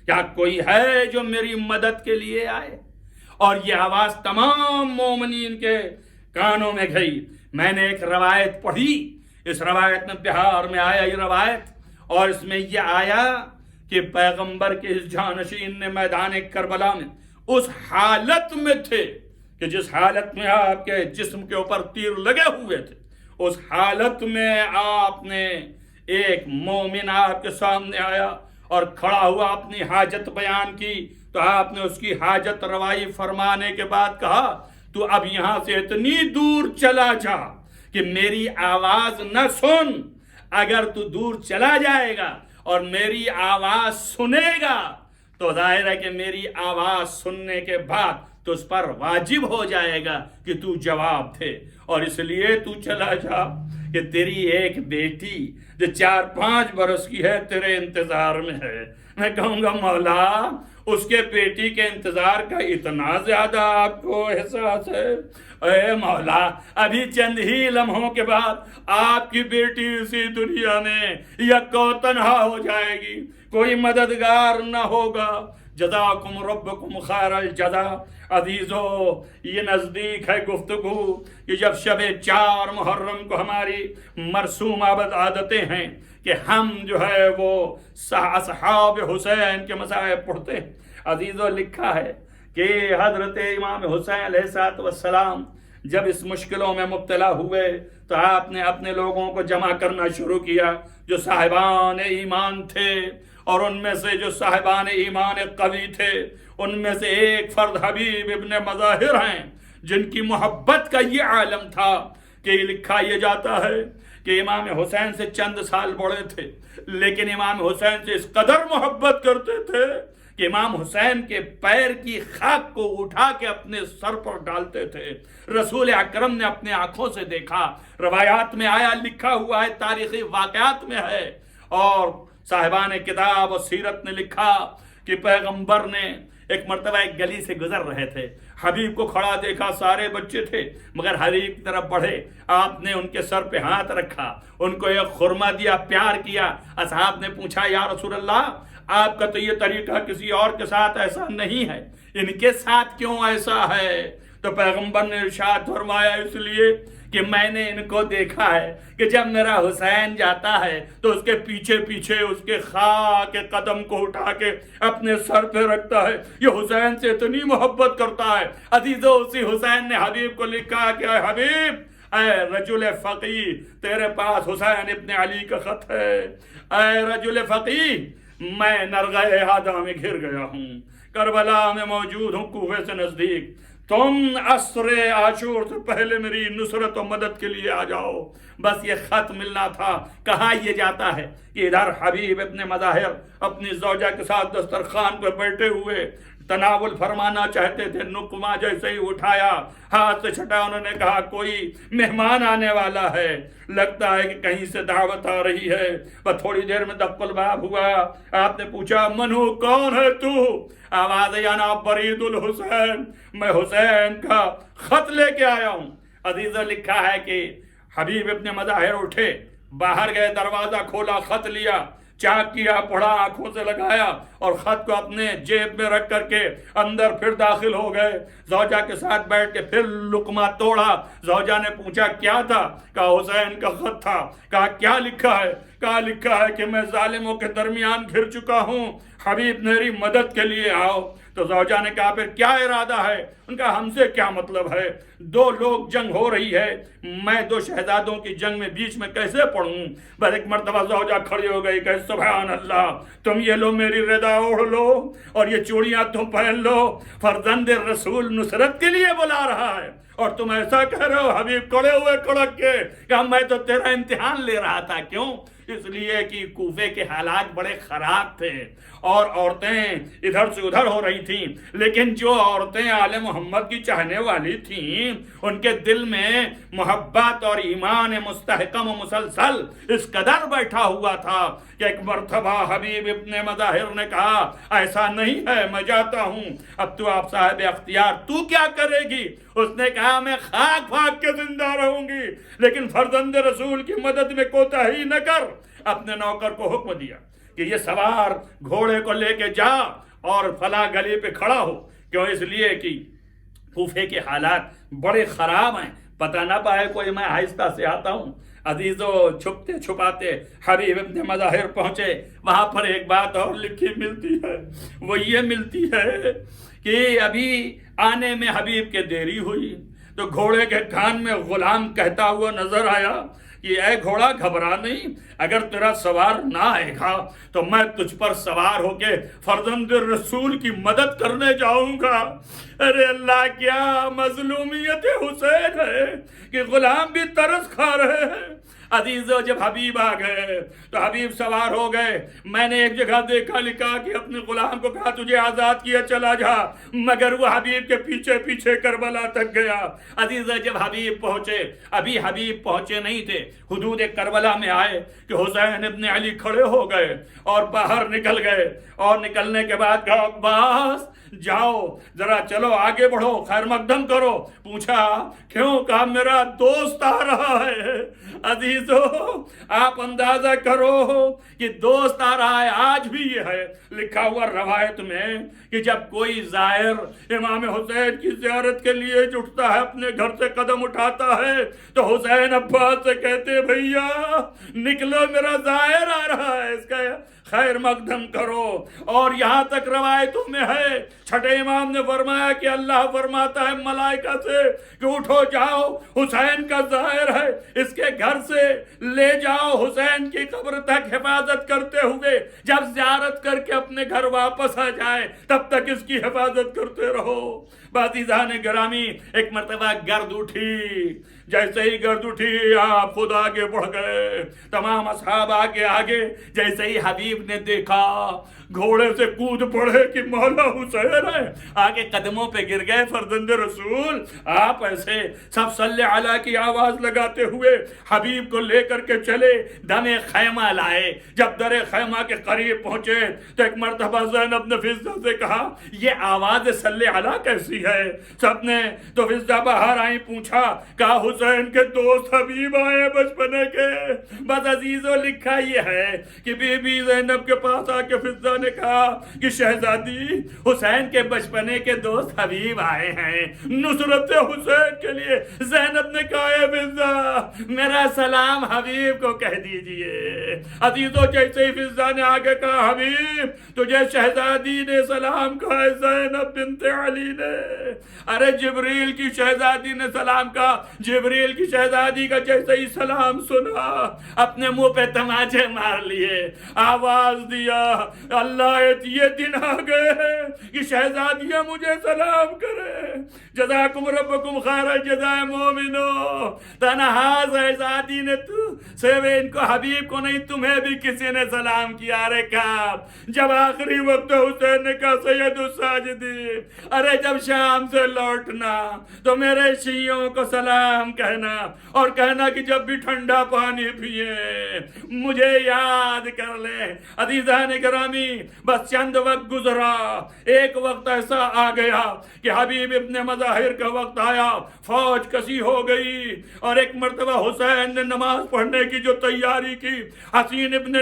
کیا کوئی ہے جو میری مدد کے لیے آئے؟ اور یہ آواز تمام مومنین کے کانوں میں گئی۔ میں نے ایک روایت پڑھی، اس روایت میں بہار میں آیا یہ روایت، اور اس میں یہ آیا کہ پیغمبر کے اس جانشین نے میدان کربلا میں اس حالت میں تھے کہ جس حالت میں آپ کے جسم کے اوپر تیر لگے ہوئے تھے، اس حالت میں آپ نے ایک مومن آپ کے سامنے آیا اور کھڑا ہوا اپنی حاجت بیان کی، تو آپ نے اس کی حاجت روائی فرمانے کے بعد کہا تو اب یہاں سے اتنی دور چلا جا کہ میری آواز نہ سن۔ اگر تو دور چلا جائے گا اور میری آواز سنے گا تو ظاہر ہے کہ میری آواز سننے کے بعد تو اس پر واجب ہو جائے گا کہ تو جواب دے، اور اس لیے تو چلا جا کہ تیری ایک بیٹی جو 4-5 برس کی ہے تیرے انتظار میں ہے۔ میں کہوں گا مولا اس کے بیٹی کے انتظار کا اتنا زیادہ آپ کو احساس ہے؟ اے مولا ابھی چند ہی لمحوں کے بعد آپ کی بیٹی اسی دنیا میں یکو تنہا ہو جائے گی، کوئی مددگار نہ ہوگا۔ جزاکم ربکم خیر الجزا۔ عزیزو یہ نزدیک ہے گفتگو کہ جب شب 4 محرم کو ہماری مرسوم عادتیں ہیں کہ ہم جو ہے وہ اصحاب حسین کے مصائب پڑھتے ہیں۔ عزیزو لکھا ہے کہ حضرت امام حسین علیہ السلام جب اس مشکلوں میں مبتلا ہوئے تو آپ نے اپنے لوگوں کو جمع کرنا شروع کیا جو صاحبان ایمان تھے، اور ان میں سے جو صاحبان ایمان قوی تھے ان میں سے ایک فرد حبیب ابن مظاہر ہیں، جن کی محبت کا یہ عالم تھا کہ لکھا یہ جاتا ہے کہ امام حسین سے چند سال بڑے تھے، لیکن امام حسین سے اس قدر محبت کرتے تھے کہ امام حسین کے پیر کی خاک کو اٹھا کے اپنے سر پر ڈالتے تھے۔ رسول اکرم نے اپنے آنکھوں سے دیکھا، روایات میں آیا، لکھا ہوا ہے، تاریخی واقعات میں ہے، اور صاحبان کتاب اور سیرت نے لکھا کہ پیغمبر نے ایک مرتبہ ایک گلی سے گزر رہے تھے، حبیب کو کھڑا دیکھا، سارے بچے تھے مگر حبیب کی طرف بڑھے، آپ نے ان کے سر پہ ہاتھ رکھا، ان کو ایک خرما دیا، پیار کیا۔ اصحاب نے پوچھا یا رسول اللہ آپ کا تو یہ طریقہ کسی اور کے ساتھ ایسا نہیں ہے، ان کے ساتھ کیوں ایسا ہے؟ تو پیغمبر نے ارشاد فرمایا اس لیے کہ میں نے ان کو دیکھا ہے کہ جب میرا حسین جاتا ہے تو اس کے پیچھے پیچھے اس کے خاک قدم کو اٹھا کے اپنے سر پہ رکھتا ہے، یہ حسین سے اتنی محبت کرتا ہے۔ عزیزو اسی حسین نے حبیب کو لکھا کہ اے حبیب، اے رجل فقی، تیرے پاس حسین ابن علی کا خط ہے، اے رجل فقی، میں نرغہ احاطہ میں گھر گیا ہوں، کربلا میں موجود ہوں، کوفے سے نزدیک، تم عصر عاشور سے پہلے میری نصرت و مدد کے لیے آ جاؤ۔ بس یہ خط ملنا تھا۔ کہا یہ جاتا ہے کہ ادھر حبیب ابن مظاہر اپنی زوجہ کے ساتھ دسترخوان پر بیٹھے ہوئے تناول فرمانا چاہتے تھے، نقمہ جیسے ہی اٹھایا، ہاتھ سے چھٹا، انہوں نے کہا کوئی مہمان آنے والا ہے، لگتا ہے کہ کہیں سے دعوت آ رہی ہے۔ بس تھوڑی دیر میں دق الباب ہوا، آپ نے پوچھا منو کون ہے تو؟ آواز یا نا برید الحسین، میں حسین کا خط لے کے آیا ہوں۔ عزیزہ لکھا ہے کہ حبیب ابن مظاہر اٹھے، باہر گئے، دروازہ کھولا، خط لیا، چاک کیا، پڑھا، آنکھوں سے لگایا اور خط کو اپنے جیب میں رکھ کر کے اندر پھر داخل ہو گئے۔ زوجہ کے ساتھ بیٹھ کے پھر لقمہ توڑا۔ زوجہ نے پوچھا کیا تھا؟ کہا حسین کا خط تھا۔ کہا کیا لکھا ہے؟ کہا لکھا ہے کہ میں ظالموں کے درمیان گھر چکا ہوں، حبیب میری مدد کے لیے آؤ۔ تو زوجہ نے کہا پھر کیا ارادہ ہے؟ ان کا ہم سے کیا مطلب ہے؟ 2 لوگ جنگ ہو رہی ہے، میں 2 شہزادوں کی جنگ میں بیچ میں کیسے پڑھوں؟ بس ایک مرتبہ زوجہ کھڑی ہو گئی کہ سبحان اللہ، تم یہ لو میری رضا اوڑھ لو اور یہ چوڑیاں تم پہن لو، فرزند رسول نصرت کے لیے بلا رہا ہے اور تم ایسا کہہ رہے ہو۔ حبیب کڑے ہوئے کڑک کے کہ میں تو تیرا امتحان لے رہا تھا۔ کیوں؟ اس لیے کہ کوفے کے حالات بڑے خراب تھے اور عورتیں ادھر سے ادھر ہو رہی تھیں، لیکن جو عورتیں آل محمد کی چاہنے والی تھیں ان کے دل میں محبت اور ایمان مستحکم و مسلسل اس قدر بیٹھا ہوا تھا کہ ایک مرتبہ حبیب ابن مظاہر نے کہا ایسا نہیں ہے، میں جاتا ہوں، اب تو آپ صاحب اختیار، تو کیا کرے گی؟ اس نے کہا میں خاک پھاک کے زندہ رہوں گی، لیکن فرزند رسول کی مدد میں کوتاہی نہ کر۔ اپنے نوکر کو حکم دیا کہ یہ سوار گھوڑے کو لے کے جا اور فلاں گلی پہ کھڑا ہو. کیوں؟ اس لیے کہ کوفے کے حالات بڑے خراب ہیں، پتہ نہ پائے کوئی میں آہستہ سے آتا ہوں. عزیزو چھپتے چھپاتے حبیب ابن مظاہر پہنچے. وہاں پر ایک بات اور لکھی ملتی ہے، وہ یہ ملتی ہے کہ ابھی آنے میں حبیب کے دیری ہوئی تو گھوڑے کے کان میں غلام کہتا ہوا نظر آیا کہ اے گھوڑا گھبرا نہیں، اگر تیرا سوار نہ آئے گا تو میں تجھ پر سوار ہو کے فرزند رسول کی مدد کرنے جاؤں گا. ارے اللہ، کیا مظلومیت حسین ہے کہ غلام بھی ترس کھا رہے ہیں. عزیزو جب حبیب آ گئے تو حبیب سوار ہو گئے. میں نے ایک جگہ دیکھا لکھا کہ اپنے غلام کو کہا تجھے آزاد کیا چلا جا، مگر وہ حبیب کے پیچھے پیچھے کربلا تک گیا. عزیزو جب حبیب پہنچے، ابھی حبیب پہنچے نہیں تھے، حدود کربلا میں آئے کہ حسین ابن علی کھڑے ہو گئے اور باہر نکل گئے. اور نکلنے کے بعد کہا عباس جاؤ ذرا چلو آگے بڑھو، خیر مقدم کرو. پوچھا کیوں؟ کہا میرا دوست آ رہا ہے. عزیزو آپ اندازہ کرو کہ دوست آ رہا ہے. آج بھی یہ ہے لکھا ہوا روایت میں کہ جب کوئی زائر امام حسین کی زیارت کے لیے جٹتا ہے، اپنے گھر سے قدم اٹھاتا ہے تو حسین عباس سے کہتے بھیا نکلو میرا زائر آ رہا ہے، اس کا خیر مقدم کرو. اور یہاں تک روایتوں میں ہے چھٹے امام نے فرمایا کہ اللہ فرماتا ہے ملائکہ سے کہ اٹھو جاؤ، حسین کا ظاہر ہے، اس کے گھر سے لے جاؤ حسین کی قبر تک حفاظت کرتے ہوئے، جب زیارت کر کے اپنے گھر واپس آ جائے تب تک اس کی حفاظت کرتے رہو. عزیزان گرامی، ایک مرتبہ گرد اٹھی، جیسے ہی گرد اٹھی آپ خود آگے بڑھ گئے، تمام اصحاب آگے. جیسے ہی حبیب نے دیکھا گھوڑے سے کود پڑے کہ مولا حسین ہے، آگے قدموں پہ گر گئے فرزند رسول. آپ ایسے سب صلی علیہ کی آواز لگاتے ہوئے حبیب کو لے کر کے چلے، دم خیمہ لائے. جب در خیمہ کے قریب پہنچے تو ایک مرتبہ زینب نے فضہ سے کہا یہ آواز صلی علیہ کیسی ہے؟ سب نے تو فضہ باہر آئی، پوچھا کہا حسین کے دوست حبیب آئے بچپنے کے. بس عزیزو لکھا یہ ہے کہ بی بی زینب کے پاس آ کے فضہ نے کہا کہ شہزادی حسین کے بچپنے کے دوست حبیب آئے ہیں نصرت حسین کے لیے. زینب نے کہا اے فضہ میرا سلام حبیب کو کہہ دیجئے. عزیزو جیسے ہی فضہ نے آگے کہا حبیب تجھے شہزادی نے سلام کہا ہے، زینب بنت علی نے. ارے جبریل کی شہزادی نے سلام کہا. جبریل کی شہزادی کا جیسے ہی سلام سنا اپنے منہ پہ تماچے مار لیے، آواز دیا اللہ یہ دن آ گئے ہیں کہ شہزادیاں مجھے سلام کرے. جزاکم ربکم خیر جزائے مومنو. تنہا شہزادی نے تو سوے ان کو حبیب کو نہیں تمہیں بھی کسی نے سلام کیا. ارے کعب جب آخری وقت حسین نے کہا سید الساجدین ارے جب شام سے لوٹنا تو میرے شیعوں کو سلام کہنا اور کہنا کہ جب بھی ٹھنڈا پانی پیے مجھے یاد کر لے. عزیزان گرامی بس چند وقت گزرا، ایک وقت ایسا آ گیا کہ حبیب ابن مظاہر کا وقت آیا، فوج کسی ہو گئی. اور ایک مرتبہ حسین نے نماز پڑھنے کی جو تیاری کی، حسین ابن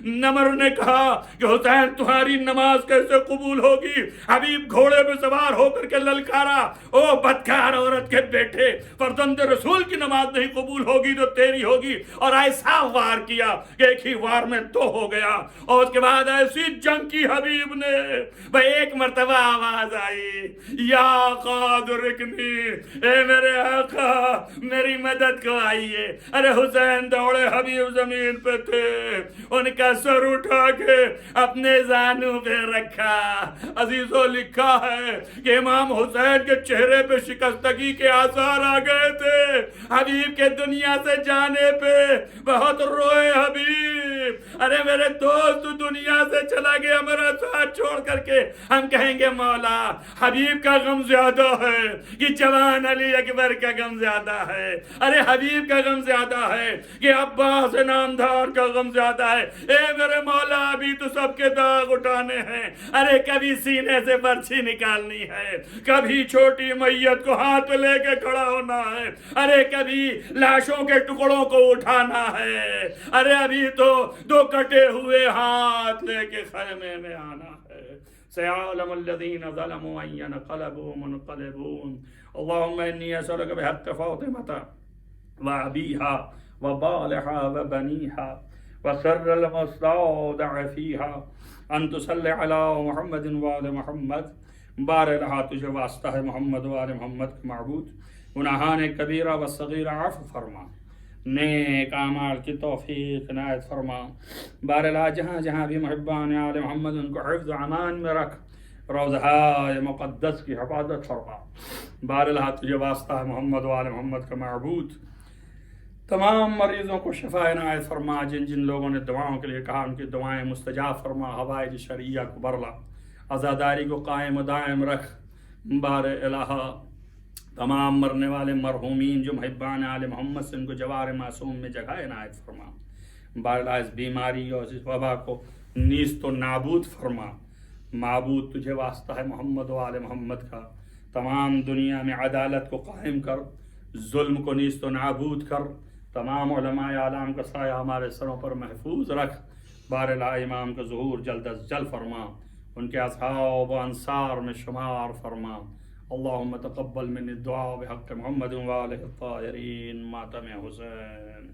نمر نے کہا کہ حسین تمہاری نماز کیسے قبول ہوگی؟ حبیب گھوڑے پہ سوار ہو کر کے للکارا او بدکار عورت کے بیٹے، فرزند رسول کی نماز نہیں قبول ہوگی تو تیری ہوگی. اور ایسا وار کیا کہ ایک ہی وار میں دو ہو گیا. اور اس کے بعد ایسی جنگ کی حبیب نے بھائی ایک مرتبہ آواز آئی یا قادر رکنی، اے میرے آقا میری مدد کو آئیے. ارے حسین دوڑے، حبیب زمین پہ تھے، ان کا سر اٹھا کے اپنے زانوں پہ رکھا. عزیزو لکھا ہے کہ امام حسین کے چہرے پہ شکستگی کے آثار آ گئے تھے. حبیب کے دنیا سے جانے پہ بہت روئے حبیب. ارے میرے دوست دنیا سے چلا گیا میرا ساتھ چھوڑ کر کے. ہم کہیں گے مولا حبیب کا غم زیادہ ہے کہ جوان علی اکبر کا غم زیادہ ہے، ارے حبیب کا غم زیادہ ہے کہ عباس نامدار کا غم زیادہ ہے۔ اے میرے مولا ابھی تو سب کے داغ اٹھانے ہیں، ارے کبھی سینے سے برچھی نکالنی ہے، کبھی چھوٹی میت کو ہاتھ لے کے کھڑا ہونا ہے، ارے کبھی لاشوں کے ٹکڑوں کو اٹھانا ہے، ارے ابھی تو دو کٹے ہوئے ہاتھ لے کے خیمے میں آنا ہے۔ سيعلم الذين ظلموا أن ينقلبوا منقلبون اللهم إني أسألك بحق فاطمة وأبيها وبالها وبنيها وسر المستودع فيها أن تصلي على محمد وآل محمد بارے رہا تجھے واسطہ ہے محمد و آل محمد کے معبود، گناہان کبیرہ و صغیرہ عفو فرما، نیک اعمال کی توفیق عنایت فرما، بارے جہاں جہاں بھی محبان آل محمد ان کو حفظ و امان میں رکھ، روضہ مقدس کی حفاظت فرما، بارے تجھے واسطہ ہے محمد و آل محمد کا معبود، تمام مریضوں کو شفا عنایت فرما، جن جن لوگوں نے دعاؤں کے لیے کہا ان کی دعائیں مستجاب فرما، حوائج شرعیہ کو برلا، عزاداری کو قائم و دائم رکھ، بار الہ تمام مرنے والے مرحومین جو محبان آل محمد سے ان کو جوار معصوم میں جگہ عنایت فرما، بار اس بیماری اور اس وبا کو نیست و نابود فرما، معبود تجھے واسطہ ہے محمد و آل محمد کا، تمام دنیا میں عدالت کو قائم کر، ظلم کو نیست و نابود کر، تمام علماء اعلام کا سایہ ہمارے سروں پر محفوظ رکھ، بار امام کا ظہور جلد از جلد فرما، ان کے اصحاب و انصار میں شمار فرما، اللہم تقبل من الدعاء بحق محمد و آلہ الطاہرین ماتم حسین۔